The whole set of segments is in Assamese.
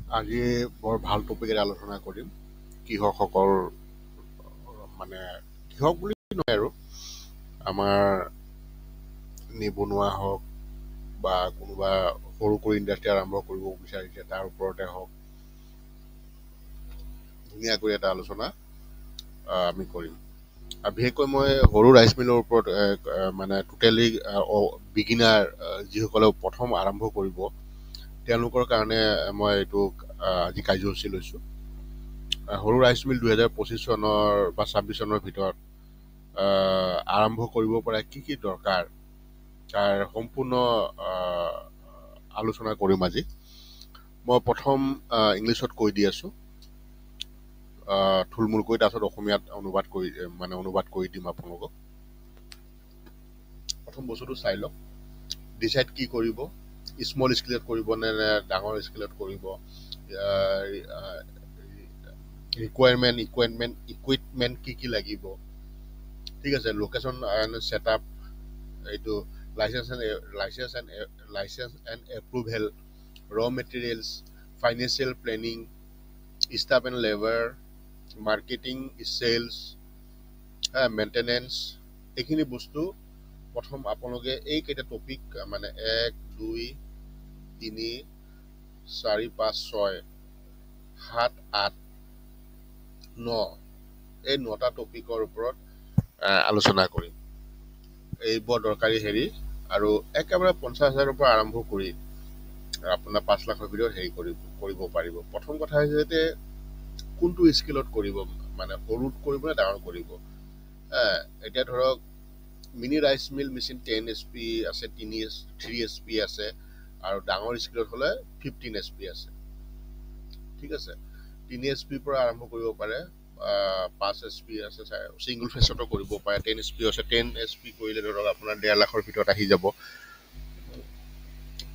আজি বৰ ভাল টপিক এটা আলোচনা কৰিম। কৃষকসকল মানে কৃষক বুলি নহয় আৰু আমাৰ নিবনুৱা হওক বা কোনোবা সৰু কৰি ইণ্ডাষ্ট্ৰি আৰম্ভ কৰিব বিচাৰিছে তাৰ ওপৰতে হওক ধুনীয়াকৈ এটা আলোচনা আমি কৰিম। আৰু বিশেষকৈ মই সৰু ৰাইচ মিলৰ ওপৰত মানে টোটেলি বিগিনাৰ যিসকলে প্ৰথম আৰম্ভ কৰিব তেওঁলোকৰ কাৰণে মই এইটো আজি কাৰ্যসূচী লৈছোঁ। সৰু ৰাইচ মিল 2025 চনৰ বা 26 চনৰ ভিতৰত আৰম্ভ কৰিব পৰা কি কি দৰকাৰ তাৰ সম্পূৰ্ণ আহ, আলোচনা কৰিম আজি। মই প্ৰথম ইংলিছত কৈ দি আছোঁ, থুলমূলকৈ, তাৰপিছত অসমীয়াত অনুবাদ কৰি দিম আপোনালোকক। প্ৰথম বস্তুটো চাই লওক, ডিচাইড কি কৰিব, স্মল স্কেলত কৰিব নে ডাঙৰ স্কেলত কৰিব, ইকুইপমেণ্ট কি কি লাগিব, ঠিক আছে, লোকেশ্যন এণ্ড ছেটআপ, এইটো license and approval, raw materials, financial planning, staff and labour, marketing, sales, maintenance, এইখিনি বস্তু প্ৰথম আপোনালোকে এইকেইটা টপিক মানে 1, 2, 3, 4, 5, 6, 7, 8, 9, এই 9টা টপিকৰ ওপৰত আলোচনা কৰিম। এই বৰ দৰকাৰী হেৰি, আৰু একেবাৰে 50,000ৰ পৰা আৰম্ভ কৰি আপোনাৰ 5 লাখৰ ভিতৰত কৰিব পাৰিব। প্ৰথম কথা হৈছে যে কোনটো স্কেলত কৰিব, মানে সৰুত কৰিব নে ডাঙৰ কৰিব। এতিয়া ধৰক mini rice mill machine 10 HP আছে, 3 HP আছে, আৰু ডাঙৰ স্কেলত হ'লে 15 HP আছে। ঠিক আছে, 3 HP পৰা আৰম্ভ কৰিব পাৰে, 5 HP আছে, ছিংগল ফেচতো কৰিব পাৰে, 10 HP আছে। 10 HP কৰিলে ধৰক আপোনাৰ 1.5 লাখৰ ভিতৰত আহি যাব।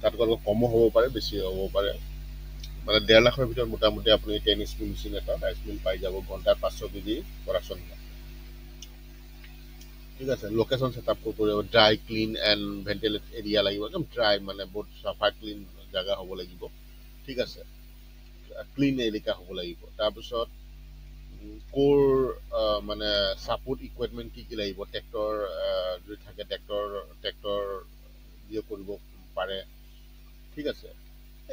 তাতকৈ অলপ কমো হ'ব পাৰে, বেছি হ'ব পাৰে, মানে 1.5 লাখৰ ভিতৰত মোটামুটি আপুনি 10 HP মেচিন এটা ৰাইচ মিল পাই যাব, ঘণ্টাত 500 কেজি প্ৰডাকশ্যন হয়। ঠিক আছে, লোকেশ্যন ছেটআপ কৰিব, ড্ৰাই, ক্লিন এণ্ড ভেণ্টিলেট এৰিয়া লাগিব, একদম ড্ৰাই, মানে বহুত চাফা ক্লিন জেগা হ'ব লাগিব। ঠিক আছে, ক্লিন এলেকা হ'ব লাগিব। তাৰপিছত কোৰ, মানে ছাপোৰ্ট ইকুইপমেণ্ট কি কি লাগিব, ট্ৰেক্টৰ যদি থাকে ট্ৰেক্টৰ দিয়ে কৰিব পাৰে। ঠিক আছে,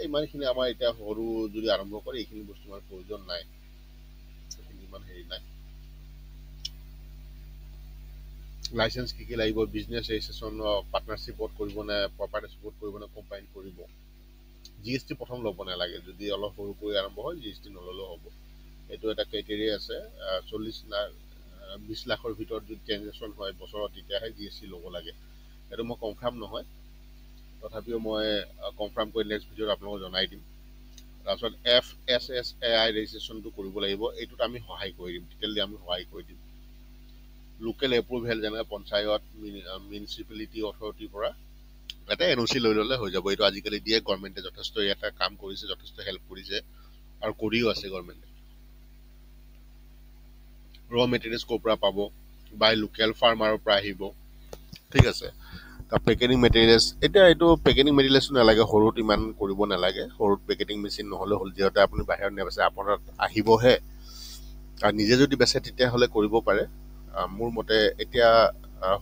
ইমানখিনি আমাৰ এতিয়া সৰু যদি আৰম্ভ কৰে এইখিনি বস্তু আমাৰ প্ৰয়োজন নাই, সেইখিনি ইমান হেৰি নাই। লাইচেন্স কি কি লাগিব, বিজনেছ ৰেজিষ্ট্ৰেশ্যন পাৰ্টনাৰশ্বিপত কৰিব নে প্ৰপাৰ্টনাৰশ্বিপত কৰিব নে কম্বাইন কৰিব। GST প্ৰথম ল'ব নালাগে, যদি অলপ সৰুকৈ আৰম্ভ হয় GST নল'লেও হ'ব। এইটো এটা ক্ৰাইটেৰিয়া আছে, 20 লাখৰ ভিতৰত যদি ট্ৰেঞ্জেকশ্যন হয় বছৰত তেতিয়াহে GST ল'ব লাগে। এইটো মই কনফাৰ্ম নহয়, তথাপিও মই কনফাৰ্ম কৰি নেক্সট ভিডিঅ'ত আপোনালোকক জনাই দিম। তাৰপিছত FSSAI ৰেজিষ্ট্ৰেশ্যনটো কৰিব লাগিব, এইটোত আমি সহায় কৰি দিম, ডিটেইলি আমি সহায় কৰি দিম। লোকেল এপ্ৰুভেল যেনেকৈ পঞ্চায়ত, মিউনিচিপেলিটি অথৰিটিৰ পৰা এটা NOC লৈ ল'লে হৈ যাব। এইটো আজিকালি দিয়ে, গভৰ্ণমেণ্টে যথেষ্ট ইয়াতে কাম কৰিছে, যথেষ্ট হেল্প কৰিছে আৰু কৰিও আছে গভৰ্ণমেণ্টে। ৰ মেটেৰিয়েলছ ক'ৰ পৰা পাব, বাই লোকেল ফাৰ্মাৰৰ পৰা আহিব। ঠিক আছে, পেকেটিং মেটেৰিয়েলছ, এতিয়া এইটো পেকেটিং মেটেৰিয়েলছটো নালাগে, সৰুত ইমান কৰিব নালাগে, সৰুত পেকেটিং মেচিন নহ'লে হ'ল, যিহেতু আপুনি বাহিৰত নেবেচে, আপোনাৰ তাত আহিবহে, আৰু নিজে যদি বেচে তেতিয়াহ'লে কৰিব পাৰে। মোৰ মতে এতিয়া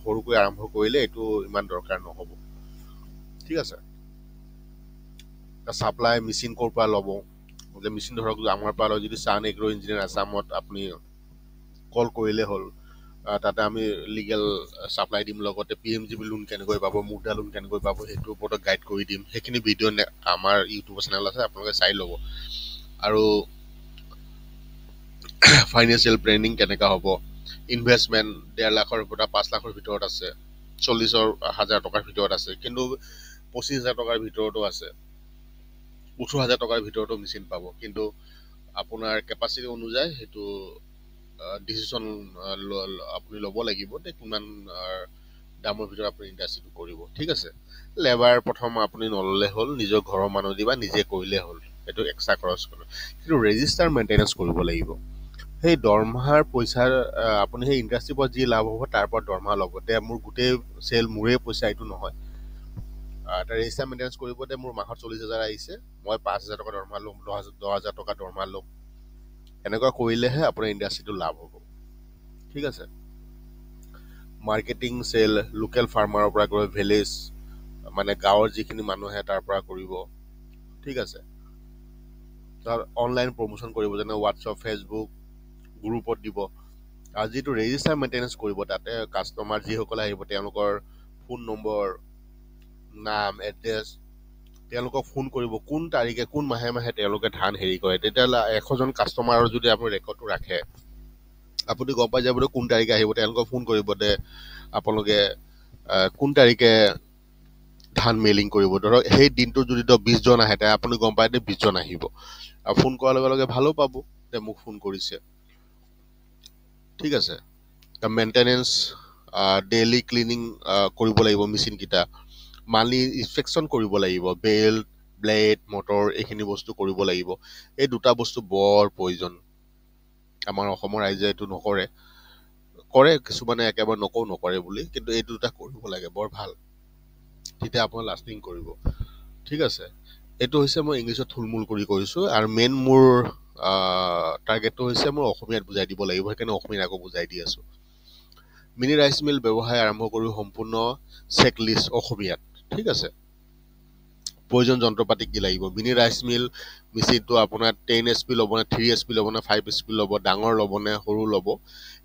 সৰুকৈ আৰম্ভ কৰিলে এইটো ইমান দৰকাৰ নহ'ব। ঠিক আছে, ছাপ্লাই মেচিন ক'ৰ পৰা ল'ব, মেচিন ধৰক আমাৰ পৰা লয়, যদি চান এগ্ৰ ইঞ্জিনিয়াৰ আছামত আপুনি কল কৰিলে হ'ল, তাতে আমি লিগেল ছাপ্লাই দিম, লগতে PMGB লোন কেনেকৈ পাব, মুদ্ৰা লোন কেনেকৈ পাব, সেইটোৰ ওপৰত গাইড কৰি দিম। সেইখিনি ভিডিঅ' আমাৰ ইউটিউবৰ চেনেল আছে, আপোনালোকে চাই ল'ব। আৰু ফাইনেন্সিয়েল প্লেনিং কেনেকুৱা হ'ব, ইনভেষ্টমেণ্ট 1.5 লাখৰ পৰা 5 লাখৰ ভিতৰত আছে, 40,000 টকাৰ ভিতৰত আছে, কিন্তু 25,000 টকাৰ ভিতৰতো আছে, 18,000 টকাৰ ভিতৰতো মেচিন পাব। কিন্তু আপোনাৰ কেপাচিটি অনুযায়ী সেইটো ডিচিশ্যন আপুনি ল'ব লাগিব যে কিমান দামৰ ভিতৰত আপুনি ইণ্ডাষ্ট্ৰিটো কৰিব। ঠিক আছে, লেবাৰ প্ৰথম আপুনি নল'লে হ'ল, নিজৰ ঘৰৰ মানুহ দিবা, নিজে কৰিলে হ'ল, সেইটো এক্সট্ৰা খৰচ কৰিব। কিন্তু ৰেজিষ্টাৰ মেইনটেনেঞ্চ কৰিব লাগিব। সেই দৰমহাৰ পইচাৰ আপুনি সেই ইণ্ডাষ্ট্ৰিৰ পৰা যি লাভ হ'ব তাৰ পৰা দৰমহা ল'ব। এতিয়া মোৰ গোটেই চেল মোৰে পইচা এইটো নহয়, এটা ৰেজিষ্টাৰ মেইনটেনেঞ্চ কৰিব দে মোৰ মাহত 40,000 আহিছে, মই 5,000 টকা দৰমহা ল'ম, 10,000 টকা দৰমহা ল'ম। এনেকুৱা কৰিলেহে আপোনাৰ ইণ্ডাষ্ট্ৰিটো লাভ হ'ব। ঠিক আছে। মাৰ্কেটিং চেল লোকেল ফাৰ্মাৰৰ পৰা কৰিব, ভিলেজ মানে গাঁৱৰ যিখিনি মানুহে তাৰ পৰা কৰিব। ঠিক আছে। তাৰ অনলাইন প্ৰমোশ্যন কৰিব, যেনে হোৱাটছআপ ফেচবুক গ্ৰুপত দিব। আৰু যিটো ৰেজিষ্টাৰ মেইনটেনেঞ্চ কৰিব তাতে কাষ্টমাৰ যিসকলে আহিব তেওঁলোকৰ ফোন নম্বৰ, নাম, এড্ৰেছ, তেওঁলোকক ফোন কৰিব কোন তাৰিখে কোন মাহে মাহে তেওঁলোকে ধান হেৰি কৰে। তেতিয়াহ'লে 100জন কাষ্টমাৰৰ যদি আপুনি ৰেকৰ্ডটো ৰাখে, আপুনি গম পাই যাব কোন তাৰিখে আহিব, তেওঁলোকক ফোন কৰিব দে আপোনালোকে কোন তাৰিখে ধান মেইলিং কৰিব। ধৰক সেই দিনটোত যদি 20 জন আহে তেতিয়া আপুনি গম পায় যে 20 জন আহিব, আৰু ফোন কৰাৰ লগে লগে ভালো পাব যে মোক ফোন কৰিছে। ঠিক আছে। মেইনটেনেঞ্চ ডেইলি ক্লিনিং কৰিব লাগিব, মেচিনকেইটা মান্থলি ইনস্পেকশ্যন কৰিব লাগিব, বেল্ট ব্লেড মটৰ এইখিনি বস্তু কৰিব লাগিব। এই দুটা বস্তু বৰ প্ৰয়োজন। আমাৰ অসমৰ ৰাইজে এইটো নকৰে, কৰে কিছুমানে, একেবাৰে নকৰে বুলি, কিন্তু এই দুটা কৰিব লাগে, বৰ ভাল, তেতিয়া আপোনাৰ লাষ্টিং কৰিব। ঠিক আছে। এইটো হৈছে মই ইংলিছত থুলমূল কৰি কৰিছোঁ, আৰু মেইন মোৰ টাৰ্গেটটো হৈছে মোৰ অসমীয়াত বুজাই দিব লাগিব, সেইকাৰণে অসমীয়াত আকৌ বুজাই দি আছোঁ। মিনি ৰাইচ মিল ব্যৱসায় আৰম্ভ কৰি সম্পূৰ্ণ চেকলিষ্ট অসমীয়াত। ঠিক আছে। প্ৰয়োজন যন্ত্ৰপাতি কি লাগিব? মিনি ৰাইচ মিল মেচিনটো আপোনাৰ 10 HP ল'ব নে 3 HP ল'ব নে 5 HP ল'ব, ডাঙৰ ল'ব নে সৰু ল'ব,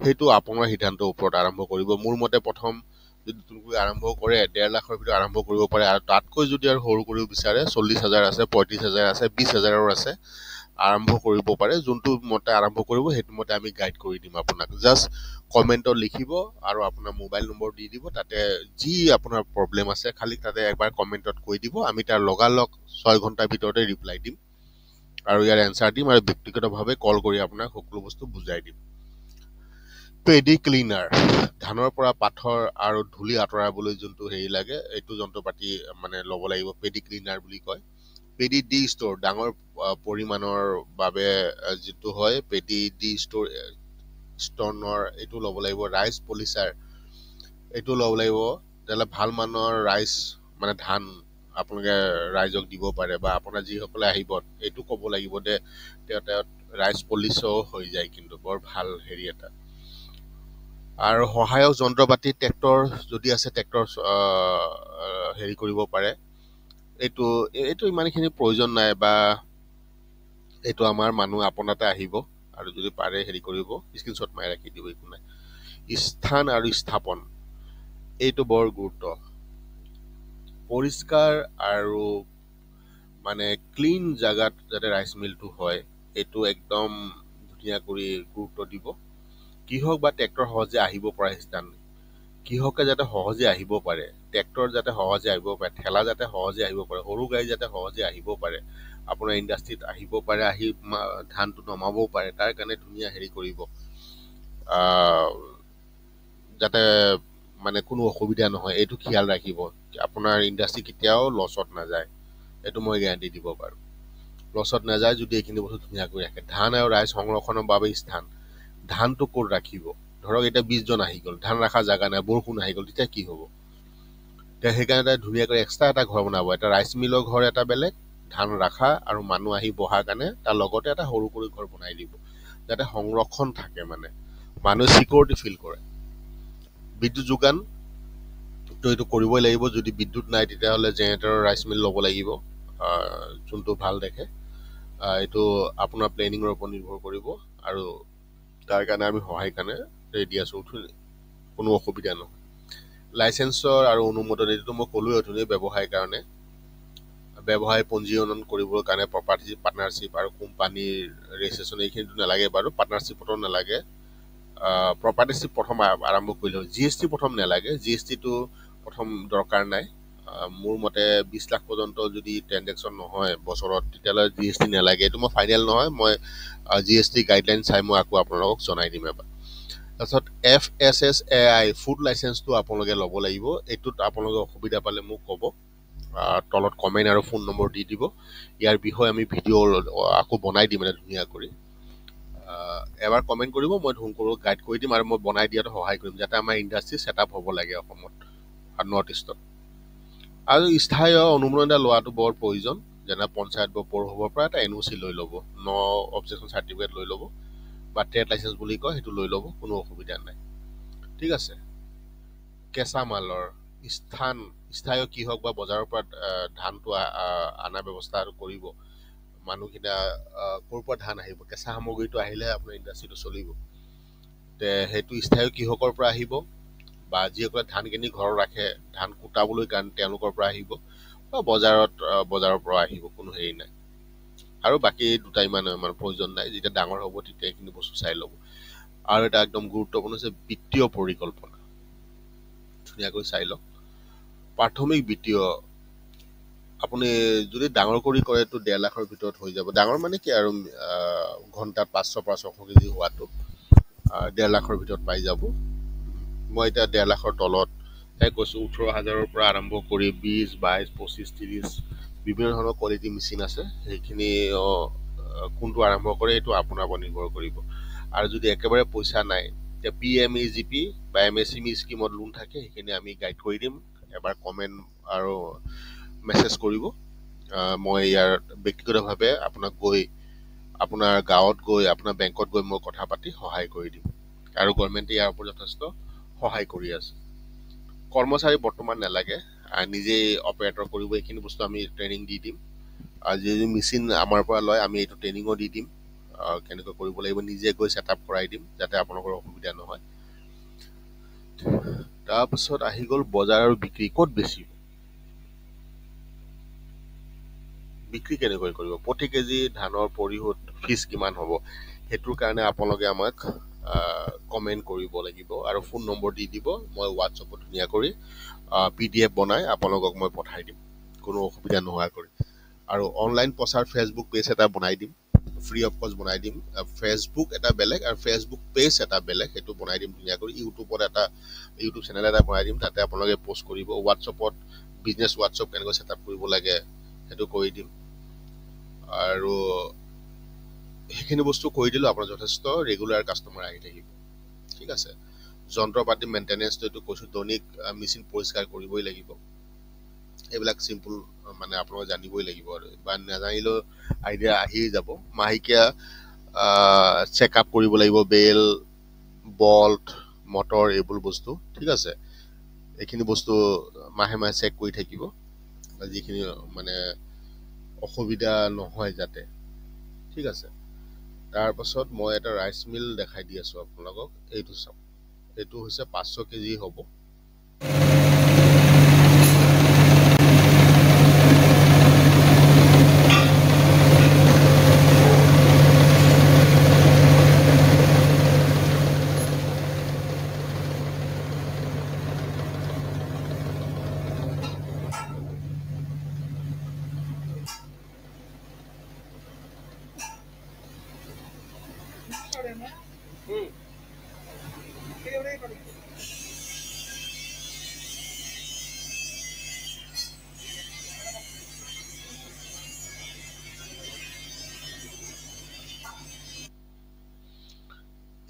সেইটো আপোনাৰ সিদ্ধান্তৰ ওপৰত আৰম্ভ কৰিব। মোৰ মতে প্ৰথম যদি নতুনকৈ আৰম্ভ কৰে 1.5 লাখৰ ভিতৰত আৰম্ভ কৰিব পাৰে, আৰু তাতকৈ যদি আৰু সৰু কৰিব বিচাৰে 40,000 আছে, 35,000 আছে, 20,000ৰ আছে, আৰম্ভ কৰিব পাৰে। যোনটো মতে আৰম্ভ কৰিব সেইটো মতে আমি গাইড কৰি দিম আপোনাক। জাষ্ট কমেণ্টত লিখিব আৰু আপোনাৰ মোবাইল নম্বৰ দি দিব, তাতে যি আপোনাৰ প্ৰব্লেম আছে খালি তাতে একবাৰ কমেণ্টত কৈ দিব, আমি তাৰ লগালগ 6 ঘণ্টাৰ ভিতৰতে ৰিপ্লাই দিম আৰু ইয়াৰ এনচাৰ দিম, আৰু ব্যক্তিগতভাৱে কল কৰি আপোনাক সকলো বস্তু বুজাই দিম। পেডি ক্লিনাৰ, ধানৰ পৰা পাথৰ আৰু ধূলি আঁতৰাবলৈ যোনটো হেৰি লাগে, এইটো যন্ত্ৰপাতি মানে ল'ব লাগিব, পেডি ক্লিনাৰ বুলি কয়। পেডি ডি ষ্ট'ৰ, ডাঙৰ পৰিমাণৰ বাবে যিটো হয় পেডি ডি ষ্টনৰ এইটো ল'ব লাগিব। ৰাইচ পলিচাৰ এইটো ল'ব লাগিব, তেতিয়াহ'লে ভাল মানৰ ৰাইচ মানে ধান আপোনালোকে ৰাইজক দিব পাৰে, বা আপোনাৰ যিসকলে আহিব এইটো ক'ব লাগিব যে তেওঁ ৰাইচ পলিচো হৈ যায়, কিন্তু বৰ ভাল হেৰি এটা। আৰু সহায়ক যন্ত্ৰপাতি ট্ৰেক্টৰ যদি আছে ট্ৰেক্টৰ হেৰি কৰিব পাৰে। এইটো ইমানখিনি প্ৰয়োজন নাই, বা এইটো আমাৰ মানুহ আপোনাতে আহিব, আৰু যদি পাৰে হেৰি কৰিব, স্ক্ৰীনশ্বট মাৰি ৰাখি দিব, একো নাই। স্থান আৰু স্থাপন এইটো বৰ গুৰুত্ব। পৰিষ্কাৰ আৰু মানে ক্লিন জেগাত যাতে ৰাইচ মিলটো হয়, এইটো একদম ধুনীয়া কৰি গুৰুত্ব দিব। কৃষক বা ট্ৰেক্টৰ সহজে আহিব পৰা স্থান, কৃষকে যাতে সহজে আহিব পাৰে, ট্ৰেক্টৰ যাতে সহজে আহিব পাৰে, ঠেলা যাতে সহজে আহিব পাৰে, সৰু গাড়ী যাতে সহজে আহিব পাৰে, আপোনাৰ ইণ্ডাষ্ট্ৰিত আহিব পাৰে, আহি ধানটো নমাবও পাৰে, তাৰ কাৰণে ধুনীয়া হেৰি কৰিব, যাতে মানে কোনো অসুবিধা নহয়, এইটো খিয়াল ৰাখিব। আপোনাৰ ইণ্ডাষ্ট্ৰি কেতিয়াও লছত নাযায়, এইটো মই গেৰাণ্টি দিব পাৰোঁ। লছত নাযায় যদি এইখিনি বস্তু ধুনীয়াকৈ ৰাখে। ধান আৰু ৰাইজ সংৰক্ষণৰ বাবে স্থান, ধানটো ক'ত ৰাখিব? ধৰক এতিয়া 20 জন আহি গ'ল, ধান ৰখা জেগা নাই, বৰষুণ আহি গ'ল, তেতিয়া কি হ'ব? তেতিয়া সেইকাৰণে ধুনীয়াকৈ এক্সট্ৰা এটা ঘৰ বনাব, এটা ৰাইচ মিলৰ ঘৰ এটা বেলেগ, ধান ৰখা আৰু মানুহ আহি বহাৰ কাৰণে তাৰ লগতে এটা সৰু সৰু ঘৰ বনাই দিব, যাতে সংৰক্ষণ থাকে, মানে মানুহে চিকিউৰিটি ফিল কৰে। বিদ্যুৎ যোগান তো এইটো কৰিবই লাগিব, যদি বিদ্যুৎ নাই তেতিয়াহ'লে জেনেৰেটৰৰ ৰাইচ মিল ল'ব লাগিব, যোনটো ভাল দেখে। এইটো আপোনাৰ প্লেনিঙৰ ওপৰত নিৰ্ভৰ কৰিব, আৰু তাৰ কাৰণে আমি সহায় কাৰণে ৰেডি আছোঁ, কোনো অসুবিধা নহয়। লাইচেঞ্চৰ আৰু অনুমোদন এইটো মই ক'লোৱে অথনি, ব্যৱসায়ৰ কাৰণে ব্যৱসায় পঞ্জীয়ন কৰিবৰ কাৰণে প্ৰপাৰ্টি পাৰ্টনাৰশ্বিপ আৰু কোম্পানীৰ ৰেজিষ্ট্ৰেশ্যন এইখিনিতো নালাগে বাৰু, পাৰ্টনাৰশ্বিপতো নালাগে। প্ৰপাৰ্টিশ্বিপ প্ৰথম আৰম্ভ কৰিলে GST প্ৰথম নালাগে, GSTটো প্ৰথম দৰকাৰ নাই। মোৰ মতে 20 লাখ পৰ্যন্ত যদি ট্ৰেনজেকশ্যন নহয় বছৰত, তেতিয়াহ'লে GST নালাগে। এইটো মই ফাইনেল নহয়, মই GST গাইডলাইন চাই মই আকৌ আপোনালোকক জনাই দিম এবাৰ। তাৰপিছত FSSAI ফুড লাইচেঞ্চটো আপোনালোকে ল'ব লাগিব। এইটোত আপোনালোকে অসুবিধা পালে মোক ক'ব, তলত কমেণ্ট আৰু ফোন নম্বৰ দি দিব। ইয়াৰ বিষয়ে আমি ভিডিঅ' আকৌ বনাই দিম মানে ধুনীয়া কৰি। এবাৰ কমেণ্ট কৰিব, মই ধুনীয়াকৈ গাইড কৰি দিম, আৰু মই বনাই দিয়াটো সহায় কৰিম, যাতে আমাৰ ইণ্ডাষ্ট্ৰি ছেটআপ হ'ব লাগে অসমত আৰু নৰ্থ ইষ্টত। আৰু স্থায়ী অনুমোদন এটা লোৱাটো বৰ প্ৰয়োজন। যেনে পঞ্চায়ত বা পৌৰসভাৰ পৰা এটা NOC লৈ ল'ব, ন অবজেকশ্যন চাৰ্টিফিকেট লৈ ল'ব, বা ট্ৰেড লাইচেঞ্চ বুলি কয় সেইটো লৈ ল'ব, কোনো অসুবিধা নাই। ঠিক আছে। কেঁচা মালৰ স্থান স্থায়ী কৃষক বা বজাৰৰ পৰা ধানটো অনা ব্যৱস্থা আৰু কৰিব। মানুহকেইটা ক'ৰ পৰা ধান আহিব, কেঁচা সামগ্ৰীটো আহিলেহে আপোনাৰ ইণ্ডাষ্ট্ৰিটো চলিব। সেইটো স্থায়ী কৃষকৰ পৰা আহিব, বা যিসকলে ধান কিনি ঘৰত ৰাখে ধান কুটাবলৈ কাৰণে তেওঁলোকৰ পৰা আহিব, বা বজাৰৰ পৰা আহিব, কোনো হেৰি নাই। আৰু বাকী দুটা ইমান প্ৰয়োজন নাই। যেতিয়া ডাঙৰ হ'ব তেতিয়া এইখিনি বস্তু চাই ল'ব। আৰু এটা একদম গুৰুত্বপূৰ্ণ হৈছে বিত্তীয় পৰিকল্পনা। ধুনীয়াকৈ চাই লওক। প্ৰাথমিক বিত্তীয়, আপুনি যদি ডাঙৰ কৰি কৰেতো 1.5 লাখৰ ভিতৰত হৈ যাব। ডাঙৰ মানে কি আৰু ঘণ্টাত 500 পৰা 600 কেজি হোৱাটো 1.5 লাখৰ ভিতৰত পাই যাব। মই এতিয়া 1.5 লাখৰ তলত কৈছোঁ। 18,000-ৰ পৰা আৰম্ভ কৰি 20, 22, 25, 30 বিভিন্ন ধৰণৰ কোৱালিটি মেচিন আছে। সেইখিনি কোনটো আৰম্ভ কৰে সেইটো আপোনাৰ ওপৰত নিৰ্ভৰ কৰিব। আৰু যদি একেবাৰে পইচা নাই, এতিয়া PMEGP বা MSME স্কিমত লোন থাকে, সেইখিনি আমি গাইড কৰি দিম। এবাৰ কমেণ্ট আৰু মেছেজ কৰিব। মই ইয়াৰ ব্যক্তিগতভাৱে আপোনাৰ গাঁৱত গৈ আপোনাৰ বেংকত গৈ মই কথা পাতি সহায় কৰি দিম। আৰু গভৰ্ণমেণ্টে ইয়াৰ ওপৰত যথেষ্ট সহায় কৰি আছে। কৰ্মচাৰী বৰ্তমান নালাগে, নিজেই অপাৰেটৰ কৰিব। এইখিনি বস্তু আমি ট্ৰেইনিং দি দিম। যি মেচিন আমাৰ পৰা লয় আমি এইটো ট্ৰেইনিঙো দি দিম। কেনেকৈ কৰিব লাগিব নিজে গৈ ছেটআপ কৰাই দিম, যাতে আপোনালোকৰ অসুবিধা নহয়। তাৰপিছত আহি গ'ল বজাৰ আৰু বিক্ৰী। ক'ত বেচিব, বিক্ৰী কেনেকৈ কৰিব, প্ৰতি কেজি ধানৰ পৰিশোধ ফিজ কিমান হ'ব, সেইটোৰ কাৰণে আপোনালোকে আমাক কমেণ্ট কৰিব লাগিব আৰু ফোন নম্বৰ দি দিব। মই হোৱাটছএপত ধুনীয়া কৰি PDF বনাই আপোনালোকক মই পঠাই দিম, কোনো অসুবিধা নোহোৱাকৈ। আৰু অনলাইন প্ৰচাৰ ফেচবুক পেজ এটা বনাই দিম, ফ্ৰী অফ কষ্ট বনাই দিম। ফেচবুক এটা বেলেগ আৰু ফেচবুক পেজ এটা বেলেগ, সেইটো বনাই দিম ধুনীয়াকৈ। ইউটিউব চেনেল এটা বনাই দিম, তাতে আপোনালোকে পষ্ট কৰিব। হোৱাটছএপত বিজনেছ হোৱাটছএপ কেনেকৈ ছেটআপ কৰিব লাগে সেইটো কৰি দিম। আৰু সেইখিনি বস্তু কৰি দিলেও আপোনাৰ যথেষ্ট ৰেগুলাৰ কাষ্টমাৰ আহি থাকিব। ঠিক আছে। যন্ত্ৰ পাতি মেইনটেনেঞ্চটো এইটো কৈছোঁ, দৈনিক মেচিন পৰিষ্কাৰ কৰিবই লাগিব। এইবিলাক চিম্পুল আপোনালোকে জানিবই লাগিব, আৰু বা নাজানিলেও আইডিয়া আহিয়ে যাব। মাহেকীয়া চেকআপ কৰিব লাগিব, বেল, বল্ট, মটৰ, এইবোৰ বস্তু। ঠিক আছে। এইখিনি বস্তু মাহে মাহে চেক কৰি থাকিব, যিখিনি অসুবিধা নহয় যাতে। ঠিক আছে। তাৰপাছত মই এটা ৰাইচ মিল দেখাই দি আছোঁ আপোনালোকক। এইটো চাওক, এইটো হৈছে 500 কেজি হ'ব।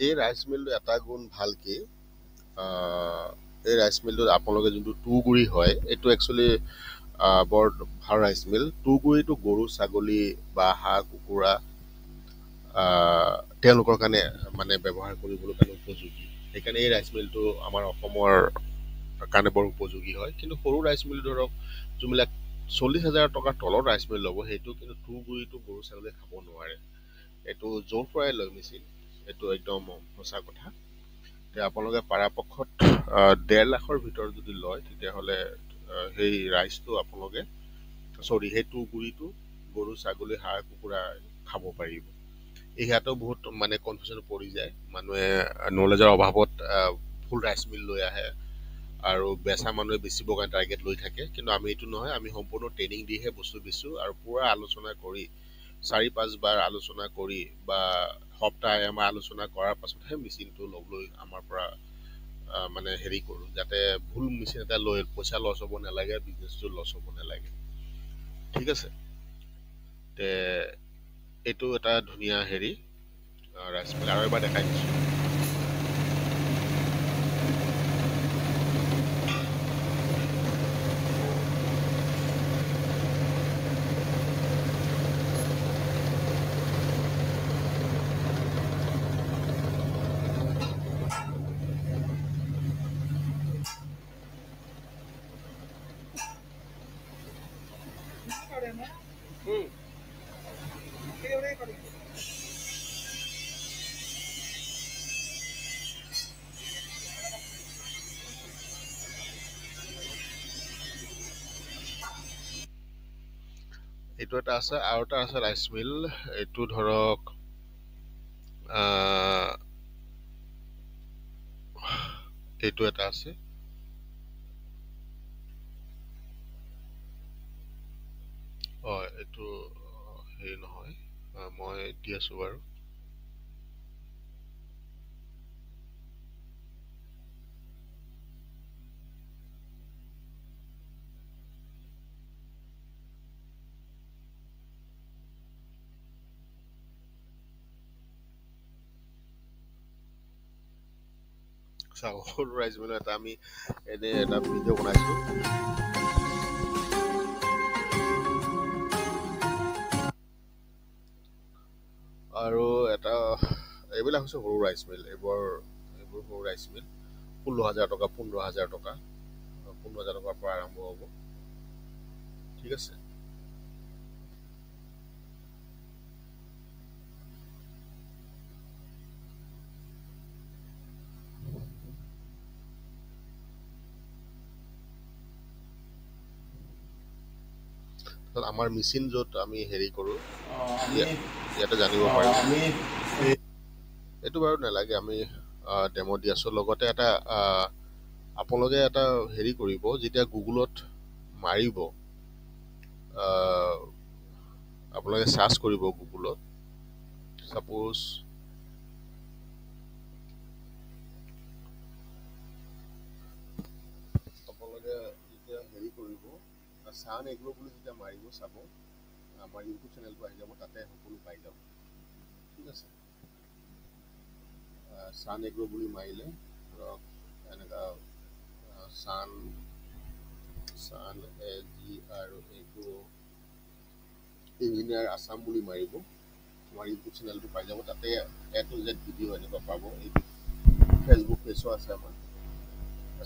এই ৰাইচ মিলটো এটা গুণ ভাল কি, এই ৰাইচ মিলটোত আপোনালোকে যোনটো তুঁহগুৰি হয়, এইটো একচুৱেলি বৰ ভাল ৰাইচ মিল। তুঁহগুৰিটো গৰু, ছাগলী বা হাঁহ, কুকুৰা তেওঁলোকৰ কাৰণে ব্যৱহাৰ কৰিবলৈ কাৰণে উপযোগী। সেইকাৰণে এই ৰাইচ মিলটো আমাৰ অসমৰ কাৰণে বৰ উপযোগী হয়। কিন্তু সৰু ৰাইচ মিল ধৰক যোনবিলাক 40,000 টকাৰ তলত ৰাইচ মিল ল'ব, সেইটো কিন্তু তুঁহগুৰিটো গৰু ছাগলীয়ে খাব নোৱাৰে। এইটো য'ৰ পৰাই লয় মেচিন, এইটো একদম সঁচা কথা। এতিয়া আপোনালোকে পৰাপক্ষত 1.5 লাখৰ ভিতৰত যদি লয়, তেতিয়াহ'লে সেই ৰাইচটো সেই তুঁহগুৰিটো গৰু, ছাগলী, হাঁহ, কুকুৰা খাব পাৰিব। ইয়াতো বহুত কনফিউজন পৰি যায়। মানুহে নলেজৰ অভাৱত ফুল ৰাইচ মিল লৈ আহে, আৰু বেচা মানুহে বেচিবৰ কাৰণে টাৰ্গেট লৈ থাকে। কিন্তু আমি এইটো নহয়, আমি সম্পূৰ্ণ ট্ৰেইনিং দিহে বস্তু বেচোঁ, আৰু পূৰা আলোচনা কৰি 4-5 বাৰ আলোচনা কৰি বা সপ্তাহে এমাহ আলোচনা কৰাৰ পাছতহে মেচিনটো ল'বলৈ আমাৰ পৰা হেৰি কৰোঁ, যাতে ভুল মেচিন এটা লৈ পইচা লছ হ'ব নালাগে, বিজনেছটো লছ হ'ব নালাগে। ঠিক আছে। এইটো এটা ধুনীয়া ৰাইচ মিল। আৰু এবাৰ দেখাই দিছোঁ। হুম, এইটো এটা আছে আৰু এটা আছে ৰাইচ মিল। এইটো ধৰক আহ, এইটো এটা আছে। এইটো হেৰি নহয়। মই দি আছো বাৰু। চাওক, সৰু ৰাইচ মিলৰ এটা আমি এনে এটা ভিডিঅ' বনাইছো। আৰু এটা এইবিলাক হৈছে সৰু ৰাইচ মিল। এইবোৰ সৰু ৰাইচ মিল। 16,000 টকা, 15,000 টকা, 15,000 টকাৰ পৰা আৰম্ভ হ'ব। ঠিক আছে। তাৰপিছত আমাৰ মেচিন য'ত আমি হেৰি কৰোঁ, ইয়াতে জানিব পাৰিব। এইটো বাৰু নালাগে, আমি ডেমো দি আছোঁ। লগতে এটা আপোনালোকে এটা হেৰি কৰিব, যেতিয়া গুগলত মাৰিব, আপোনালোকে চাৰ্চ কৰিব গুগলত। ছাপ'জ আপোনালোকে যেতিয়া হেৰি কৰিব, চান এগ্ৰ' বুলি যেতিয়া মাৰিব, চাব আমাৰ ইউটিউব চেনেলটো আহি যাব, তাতে সকলো পাই যাব। ঠিক আছে। চান এগ্ৰ' বুলি মাৰিলে ধৰক এনেকুৱা চান চান আৰু এইটো ইঞ্জিনিয়াৰ আছাম বুলি মাৰিব, আমাৰ ইউটিউব চেনেলটো পাই যাব। তাতে A to Z ভিডিঅ' এনেকুৱা পাব। এইটো ফেচবুক পেজো আছে আমাৰ,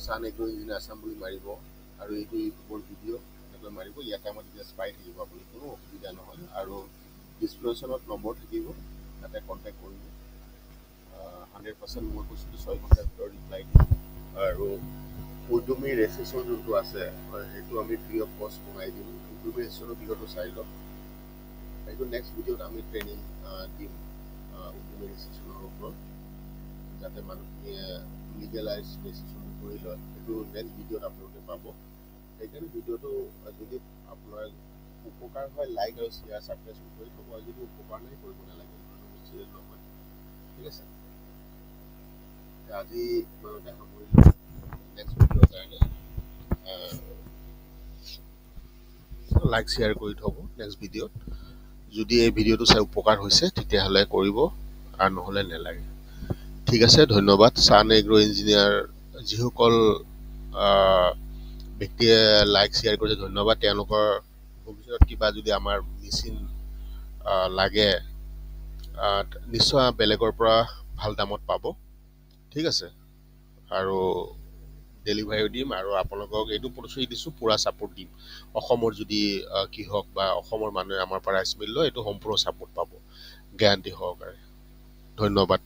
চান এগ্ৰ' ইঞ্জিনিয়াৰ আছাম বুলি মাৰিব, আৰু এইটো ইউটিউবৰ ভিডিঅ' এনেকৈ মাৰিব। ইয়াতে আমাৰ ডিটেইলছ পাই থাকিব, আপুনি কোনো অসুবিধা নহয়। আৰু ডিছক্ৰিপশ্যনত নম্বৰ থাকিব, তাতে কণ্টেক্ট কৰিব। 100% মই কৈছিলোঁ 6 ঘণ্টাৰ ভিতৰত ৰিপ্লাই দিম। আৰু উদ্যমী ৰেজিষ্ট্ৰেশ্যন যোনটো আছে, সেইটো আমি ফ্ৰী অফ কষ্ট বনাই দিম। উদ্যমী ৰেজিষ্ট্ৰেশ্যনৰ ভিডিঅ'টো চাই লওক। এইটো নেক্সট ভিডিঅ'ত আমি ট্ৰেইনিং দিম উদ্যমী ৰেজিষ্ট্ৰেশ্যনৰ ওপৰত, যাতে মানুহখিনিয়ে লিগেলাইজ ৰেজিষ্ট্ৰেশ্যন কৰি লয়। সেইটো নেক্সট ভিডিঅ'ত আপোনালোকে পাব। সেইকাৰণে ভিডিঅ'টো যদি আপোনাৰ উপকাৰ হয়, লাইক আৰু শ্বেয়াৰ ছাবস্ক্ৰাইব কৰি থ'ব। আৰু যদি উপকাৰ নাই, কৰিব নালাগে, চিৰিয়েল নহয়। ঠিক আছে। আজি ইমানতে সামৰিলোঁ। নেক্সট ভিডিঅ'ৰ কাৰণে লাইক শ্বেয়াৰ কৰি থ'ব নেক্সট ভিডিঅ'ত। যদি এই ভিডিঅ'টো চাই উপকাৰ হৈছে, তেতিয়াহ'লে কৰিব, আৰু নহ'লে নেলাগে। ঠিক আছে, ধন্যবাদ। চান এগ্ৰ' ইঞ্জিনিয়াৰ যিসকল ব্যক্তিয়ে লাইক শ্বেয়াৰ কৰিছে, ধন্যবাদ। তেওঁলোকৰ ভৱিষ্যত কিবা যদি আমাৰ মেচিন লাগে, নিশ্চয় বেলেগৰ পৰা ভাল দামত পাব। ঠিক আছে। আৰু ডেলিভাৰীও দিম, আৰু আপোনালোকক এইটো প্ৰতিশ্ৰুতি দিছোঁ, পূৰা ছাপোৰ্ট দিম। অসমৰ যদি কৃষক বা অসমৰ মানুহে আমাৰ পৰা ৰাইচ মিল লয়, এইটো সম্পূৰ্ণ ছাপোৰ্ট পাব, গেৰাণ্টি সহকাৰে। ধন্যবাদ।